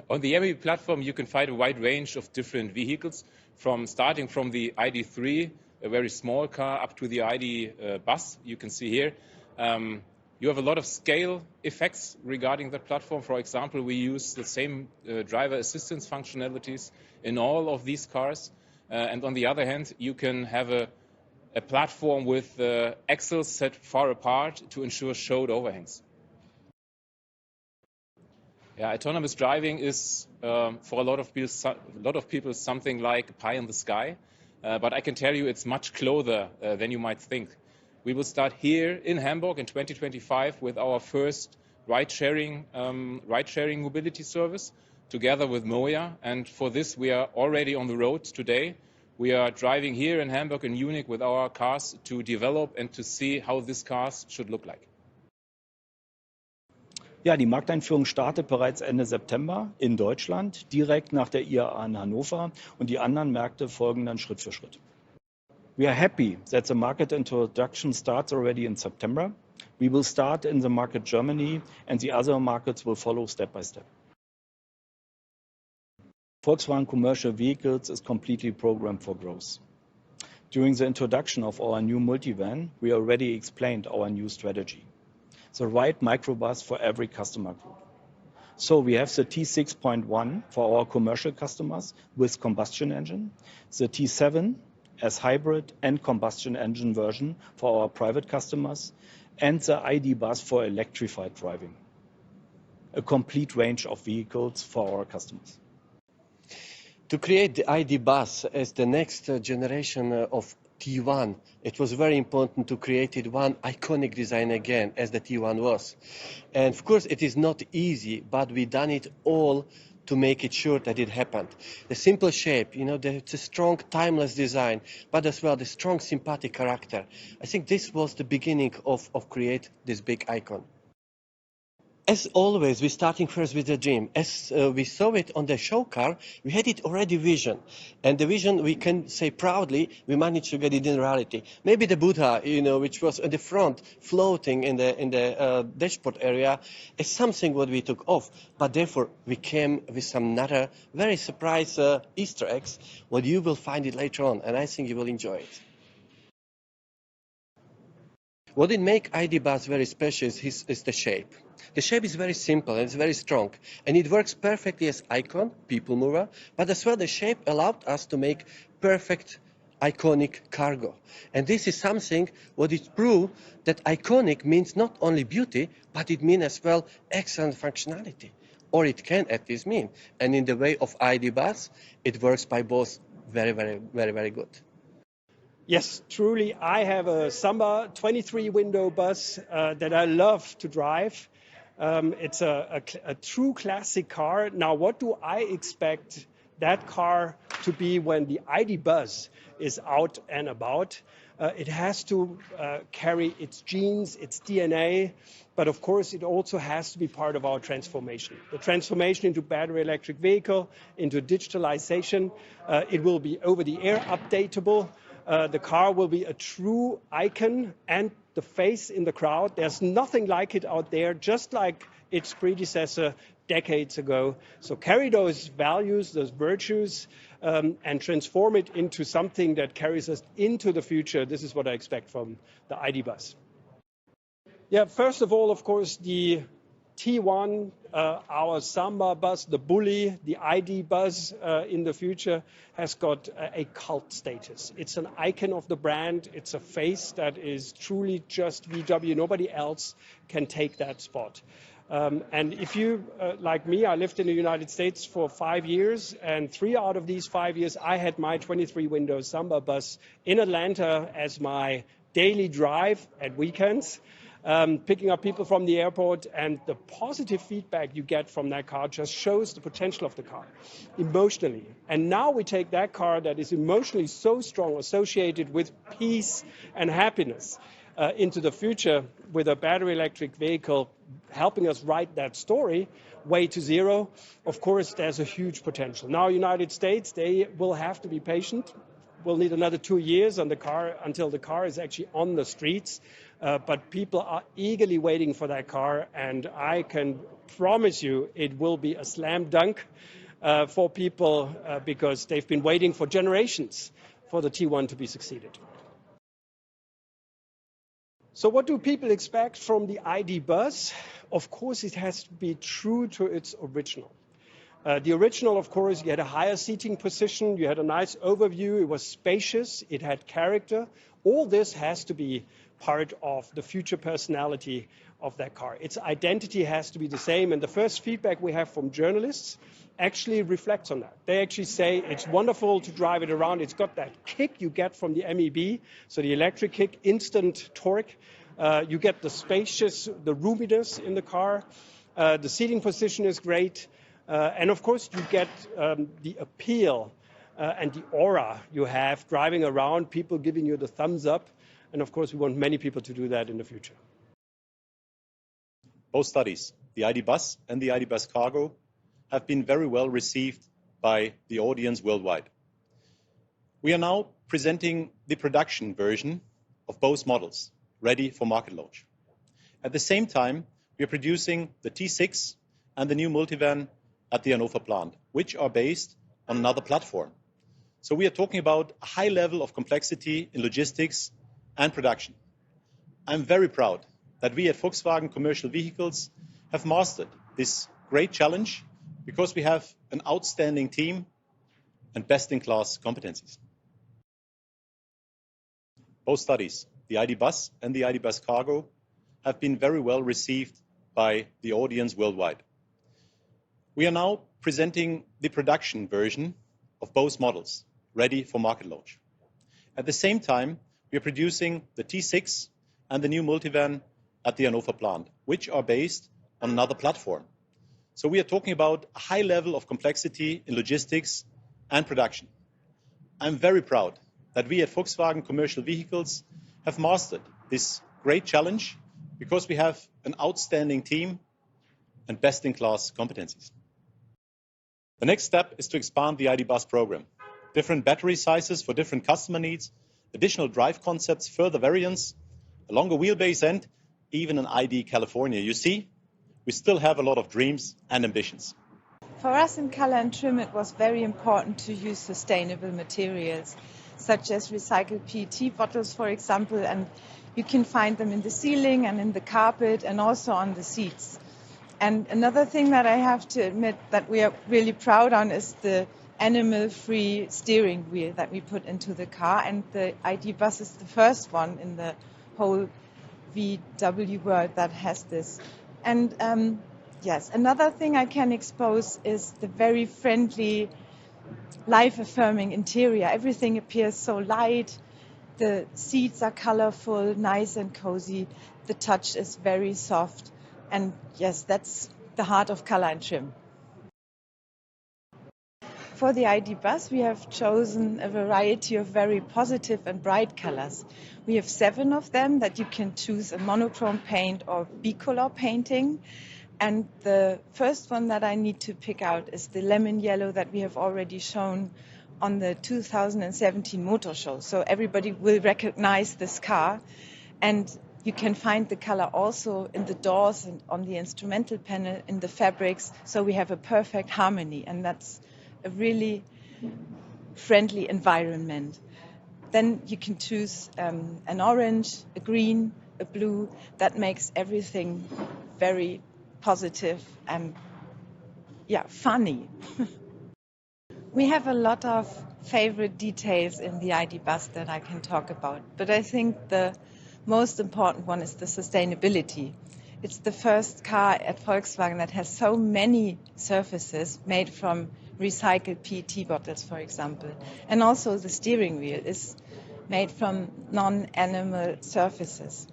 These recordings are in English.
On the MEB platform, you can find a wide range of different vehicles, starting from the ID.3, a very small car, up to the id.buzz, you can see here. You have a lot of scale effects regarding that platform. For example, we use the same driver assistance functionalities in all of these cars. And on the other hand, you can have a platform with axles set far apart to ensure showed overhangs. Yeah, autonomous driving is, for a lot of people, something like pie in the sky. But I can tell you it's much closer than you might think. We will start here in Hamburg in 2025 with our first ride-sharing mobility service together with Moja. And for this, we are already on the road today. We are driving here in Hamburg and Munich with our cars to develop and to see how these cars should look like. Ja, die Markteinführung startet bereits Ende September in Deutschland, direkt nach der IAA in Hannover, und die anderen Märkte folgen dann Schritt für Schritt. We are happy that the market introduction starts already in September. We will start in the market Germany, and the other markets will follow step by step. Volkswagen Commercial Vehicles is completely programmed for growth. During the introduction of our new multivan, we already explained our new strategy. The right microbus for every customer group. So we have the T6.1 for our commercial customers with combustion engine, the T7 as hybrid and combustion engine version for our private customers, and the id.buzz for electrified driving. A complete range of vehicles for our customers. To create the id.buzz as the next generation of T1, it was very important to create one iconic design again, as the T1 was. And of course, it is not easy, but we done it all to make it sure that it happened. The simple shape, the strong, timeless design, but as well the strong, sympathetic character. I think this was the beginning of create this big icon. As always, we're starting first with the dream. As we saw it on the show car, we had it already vision. And the vision, we can say proudly, we managed to get it in reality. Maybe the Buddha, which was at the front, floating in the dashboard area, is something what we took off. But therefore, we came with some other very surprise Easter eggs, what you will find it later on, and I think you will enjoy it. What it makes id.buzz very special is the shape. The shape is very simple and it's very strong, and it works perfectly as icon, people mover, but as well the shape allowed us to make perfect iconic cargo. And this is something what it proves that iconic means not only beauty, but it means as well excellent functionality, or it can at least mean. And in the way of id.buzz, it works by both very, very, very, very good. Yes, truly, I have a Samba 23-window bus that I love to drive. It's a true classic car. Now, what do I expect that car to be when the id.buzz is out and about? It has to carry its genes, its DNA, but of course it also has to be part of our transformation. The transformation into battery electric vehicle, into digitalization. It will be over-the-air updatable. The car will be a true icon and the face in the crowd. There's nothing like it out there, just like its predecessor decades ago. So carry those values, those virtues, and transform it into something that carries us into the future. This is what I expect from the id.buzz. Yeah, first of all, of course, the T1, our Samba bus, the Bulli, the id.buzz in the future has got a cult status. It's an icon of the brand. It's a face that is truly just VW. Nobody else can take that spot. And if you, like me, I lived in the United States for 5 years, and 3 out of these 5 years, I had my 23-window Samba bus in Atlanta as my daily drive at weekends. Picking up people from the airport, and the positive feedback you get from that car just shows the potential of the car emotionally. And now we take that car that is emotionally so strong, associated with peace and happiness, into the future with a battery electric vehicle helping us write that story, way to zero. Of course, there's a huge potential. Now, United States, they will have to be patient. We'll need another 2 years on the car until the car is actually on the streets. but people are eagerly waiting for that car, and I can promise you it will be a slam dunk for people because they've been waiting for generations for the T1 to be succeeded. So what do people expect from the id.buzz? Of course, it has to be true to its original. The original, of course, you had a higher seating position, you had a nice overview, it was spacious, it had character. All this has to be part of the future personality of that car. Its identity has to be the same, and the first feedback we have from journalists actually reflects on that. They actually say it's wonderful to drive it around. It's got that kick you get from the MEB, so the electric kick, instant torque. You get the spacious, the roominess in the car. The seating position is great. And of course, you get the appeal and the aura you have driving around, people giving you the thumbs up. And of course, we want many people to do that in the future. Both studies, the id.buzz and the id.buzz Cargo, have been very well received by the audience worldwide. We are now presenting the production version of both models, ready for market launch. At the same time, we are producing the T6 and the new multivan at the Hannover plant, which are based on another platform. So we are talking about a high level of complexity in logistics and production. I'm very proud that we at Volkswagen Commercial Vehicles have mastered this great challenge because we have an outstanding team and best-in-class competencies. Both studies, the id.buzz and the id.buzz Cargo, have been very well received by the audience worldwide. We are now presenting the production version of both models, ready for market launch. At the same time, we are producing the T6 and the new multivan at the Hannover plant, which are based on another platform. So we are talking about a high level of complexity in logistics and production. I'm very proud that we at Volkswagen Commercial Vehicles have mastered this great challenge because we have an outstanding team and best-in-class competencies. The next step is to expand the id.buzz program. Different battery sizes for different customer needs, additional drive concepts, further variants, a longer wheelbase, and even an ID California. You see, we still have a lot of dreams and ambitions. For us in Color and Trim, it was very important to use sustainable materials, such as recycled PET bottles, for example, and you can find them in the ceiling and in the carpet and also on the seats. And another thing that I have to admit that we are really proud on is the animal-free steering wheel that we put into the car, and the id.buzz is the first one in the whole VW world that has this. And yes, another thing I can expose is the very friendly, life-affirming interior. Everything appears so light, the seats are colorful, nice and cozy, the touch is very soft, and yes, that's the heart of Color and Trim. For the id.buzz, we have chosen a variety of very positive and bright colors. We have 7 of them that you can choose, a monochrome paint or bicolor painting. And the first one that I need to pick out is the lemon yellow that we have already shown on the 2017 Motor Show. So everybody will recognize this car. And you can find the color also in the doors and on the instrumental panel, in the fabrics. So we have a perfect harmony, and that's a really friendly environment. Then you can choose an orange, a green, a blue. That makes everything very positive and funny. We have a lot of favorite details in the id.buzz that I can talk about, but I think the most important one is the sustainability. It's the first car at Volkswagen that has so many surfaces made from recycled PET bottles, for example. And also the steering wheel is made from non-animal surfaces.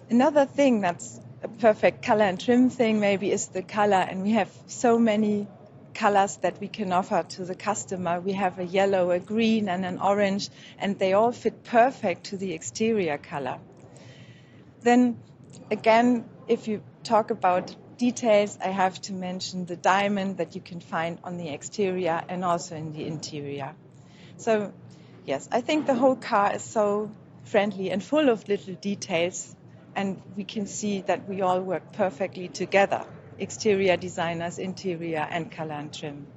Another thing that's a perfect color and trim thing maybe is the color, and we have so many colors that we can offer to the customer. We have a yellow, a green and an orange, and they all fit perfect to the exterior color. Then again, if you talk about details, I have to mention the diamond that you can find on the exterior and also in the interior. So yes, I think the whole car is so friendly and full of little details. And we can see that we all work perfectly together, exterior designers, interior and color and trim.